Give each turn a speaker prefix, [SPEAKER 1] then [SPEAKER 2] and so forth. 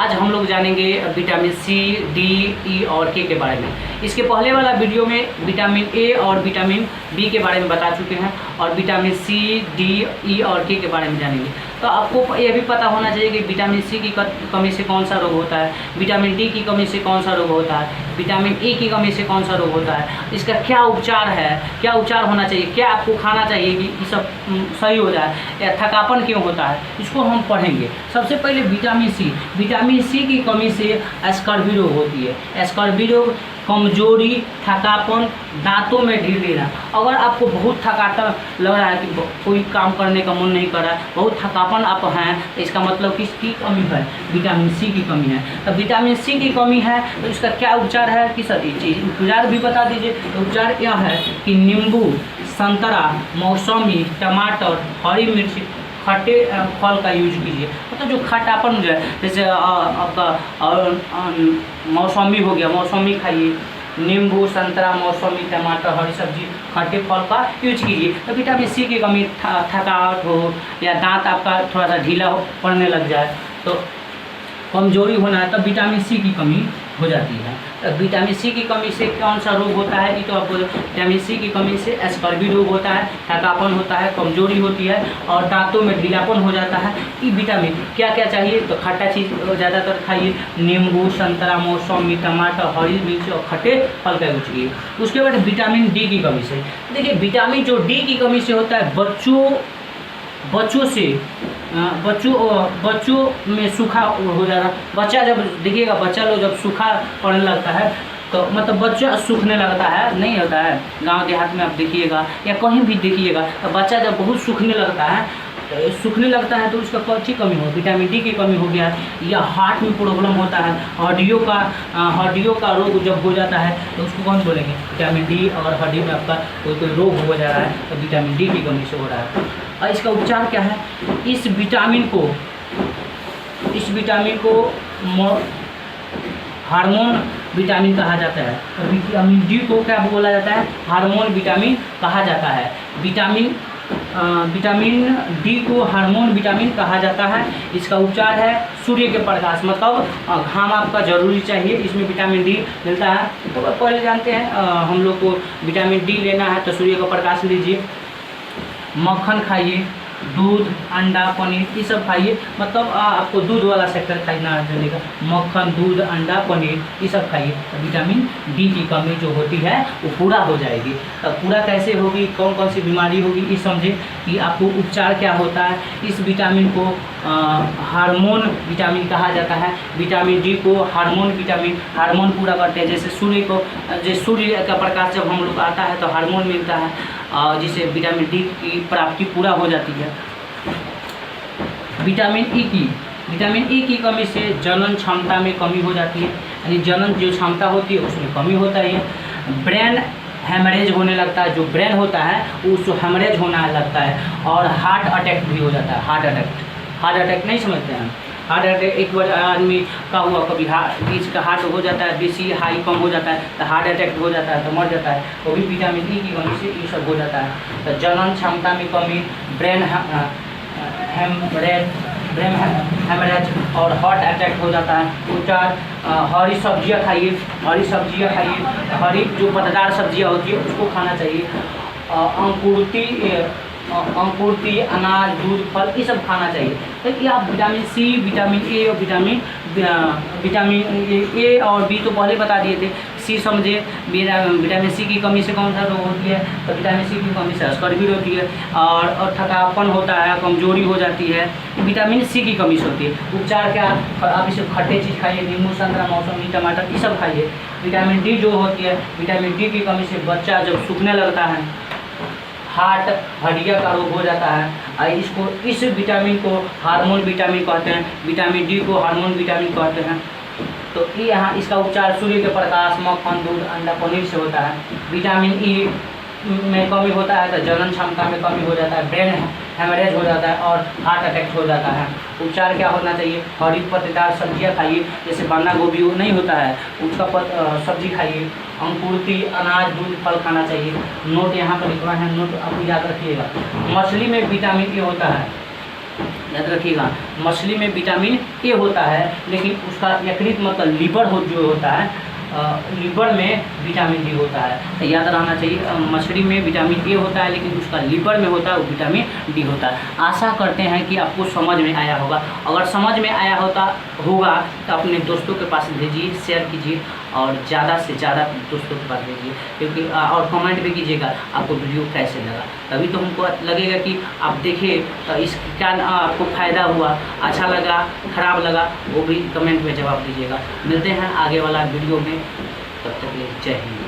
[SPEAKER 1] आज हम लोग जानेंगे विटामिन सी, डी, ई और के बारे में। इसके पहले वाला वीडियो में विटामिन ए और विटामिन बी के बारे में बता चुके हैं और विटामिन सी, डी, ई और के बारे में जानेंगे। तो आपको यह भी पता होना चाहिए कि विटामिन सी की कमी से कौन सा रोग होता है, विटामिन डी की कमी से कौन सा रोग होता है, विटामिन ए की कमी से कौन सा रोग होता है, इसका क्या उपचार है, क्या उपचार होना चाहिए, क्या आपको खाना चाहिए कि ये सब सही हो जाए, या थकापन क्यों होता है, इसको हम पढ़ेंगे। सबसे पहले विटामिन सी की कमी से स्कर्वी रोग होती है। स्कर्वी रोग कमजोरी, थकापन, दांतों में ढील लेना। अगर आपको बहुत थकाता लग रहा है कि कोई काम करने का मन नहीं कर रहा है, बहुत थकापन आप हैं, तो इसका मतलब किसकी कमी है, विटामिन सी की कमी है। तो विटामिन सी की कमी है तो इसका क्या उपचार है, किस चीज़ उपचार भी बता दीजिए। तो उपचार यह है कि नींबू, संतरा, मौसमी, टमाटर, हरी मिर्च, खट्टे फल का यूज कीजिए। मतलब जो खट्टापन हो जाए, जैसे आपका मौसमी हो गया, मौसमी खाइए, नींबू, संतरा, मौसमी, टमाटर, हरी सब्जी, खट्टे फल का यूज कीजिए। तो विटामिन सी की कमी, थकावट हो या दांत आपका थोड़ा सा ढीला पड़ने लग जाए, तो कमजोरी होना है, तब विटामिन सी की कमी हो जाती है। तो विटामिन सी की कमी से कौन सा रोग होता है, ये तो आपको विटामिन सी की कमी से स्कर्वी रोग होता है, थकापन होता है, कमजोरी होती है और दांतों में ढीलापन हो जाता है। ये विटामिन क्या क्या चाहिए, तो खट्टा चीज़ ज़्यादातर खाइए, नींबू, संतरा, मौसमी, टमाटर, हरी मिर्च और खट्टे फल का यूज कीजिए। उसके बाद विटामिन डी की कमी से, देखिए विटामिन जो डी की कमी से होता है, बच्चों में सूखा हो जाना। बच्चा जब देखिएगा, बच्चा लोग जब सूखा पड़ने लगता है तो मतलब बच्चा सूखने लगता है, नहीं होता है, गांव देहात में आप देखिएगा या कहीं भी देखिएगा, तो बच्चा जब बहुत सूखने लगता है तो उसका कौन सी कमी हो, विटामिन डी की कमी हो गया, या हार्ट में प्रॉब्लम होता है, हड्डियों का रोग जब हो जाता है तो उसको कौन बोलेंगे, विटामिन डी। अगर हड्डी में आपका कोई रोग हो जा रहा है तो विटामिन डी की कमी से हो रहा है। और इसका उपचार क्या है, इस विटामिन को हार्मोन विटामिन कहा जाता है। और विटामिन डी को क्या बोला जाता है, हार्मोन विटामिन कहा जाता है। विटामिन डी को हार्मोन विटामिन कहा जाता है। इसका उपचार है सूर्य के प्रकाश, मतलब घाम आपका जरूरी चाहिए, इसमें विटामिन डी मिलता है। तो पहले जानते हैं हम लोग को विटामिन डी लेना है तो सूर्य का प्रकाश लीजिए, मक्खन खाइए, दूध, अंडा, पनीर ये सब खाइए। मतलब आपको दूध वाला सेक्टर खाना चलेगा, मक्खन, दूध, अंडा, पनीर ये सब खाइए, तो विटामिन डी की कमी जो होती है वो पूरा हो जाएगी। तो पूरा कैसे होगी, कौन कौन सी बीमारी होगी, ये समझे कि आपको उपचार क्या होता है। इस विटामिन को हार्मोन विटामिन कहा जाता है। विटामिन डी को हार्मोन पूरा करते हैं। जैसे सूर्य का प्रकाश जब हम लोग आता है तो हार्मोन मिलता है, जिससे विटामिन डी की प्राप्ति पूरा हो जाती है। विटामिन ई की कमी से जनन क्षमता में कमी हो जाती है, यानी जनन जो क्षमता होती है उसमें कमी होता है। ब्रेन हेमरेज होने लगता है, जो ब्रेन होता है उसको हेमरेज होना लगता है, और हार्ट अटैक भी हो जाता है। हार्ट अटैक नहीं समझते हैं, हार्ट अटैक एक बार आदमी का हुआ, कभी बीच का हार्ट हो जाता है, बेसी हाई कम हो जाता है तो हार्ट अटैक हो जाता है, तो मर जाता है। वो भी विटामिन ई की कमी से ये सब हो जाता है। तो जनन क्षमता में कमी, ब्रेन हेमरेज और हार्ट अटैक हो जाता है। उपचार हरी सब्जियां खाइए, हरी जो पत्तेदार सब्जियां होती है उसको खाना चाहिए। अंकुरती, अनाज, दूध, फल ये सब खाना चाहिए। तो ये आप विटामिन सी, विटामिन ए और विटामिन ए और बी तो पहले बता दिए थे। सी समझे, विटामिन सी की कमी से कौन सा रोग होती है, तो विटामिन सी की कमी से स्कर्वी होती है और थकापन होता है, कमजोरी हो जाती है, विटामिन सी की कमी से होती है। उपचार क्या, आप इसे खट्टे चीज़ खाइए, नींबू, संतरा, मौसमी, टमाटर ये सब खाइए। विटामिन डी जो होती है, विटामिन डी की कमी से बच्चा जब सूखने लगता है, हड्डियाँ का रोग हो जाता है। इस विटामिन को हार्मोन विटामिन कहते हैं, विटामिन डी को हार्मोन विटामिन कहते हैं। तो ये यहाँ इसका उपचार सूर्य के प्रकाश, मक्खन, दूध, अंडा, पनीर से होता है। विटामिन ई में कमी होता है तो जनन क्षमता में कमी हो जाता है, ब्रेन हेमरेज हो जाता है और हार्ट अटैक हो जाता है। उपचार क्या होना चाहिए, हरी पत्तेदार सब्जियां खाइए, जैसे बंदा गोभी नहीं होता है उसका सब्जी खाइए। अंकुरती, अनाज, दूध, फल खाना चाहिए। नोट यहाँ पर लिखवा है, नोट आप याद रखिएगा। मछली में विटामिन ए होता है, याद रखिएगा, मछली में विटामिन ए होता है, लेकिन उसका यकृत मतलब लीवर जो होता है, लीवर में विटामिन डी होता है। तो याद रहना चाहिए, मछली में विटामिन ए होता है, लेकिन उसका लीवर में होता है वो विटामिन डी होता है। आशा करते हैं कि आपको समझ में आया होगा। अगर समझ में आया होगा तो अपने दोस्तों के पास भेजिए, शेयर कीजिए और ज़्यादा से ज़्यादा दोस्तों के पास भेजिए, क्योंकि और कमेंट भी कीजिएगा आपको वीडियो कैसे लगा। तभी तो हमको लगेगा कि आप देखिए तो इस क्या आपको फ़ायदा हुआ, अच्छा लगा, ख़राब लगा, वो भी कमेंट में जवाब दीजिएगा। मिलते हैं आगे वाला वीडियो में, तब तक के लिए जय हिंद।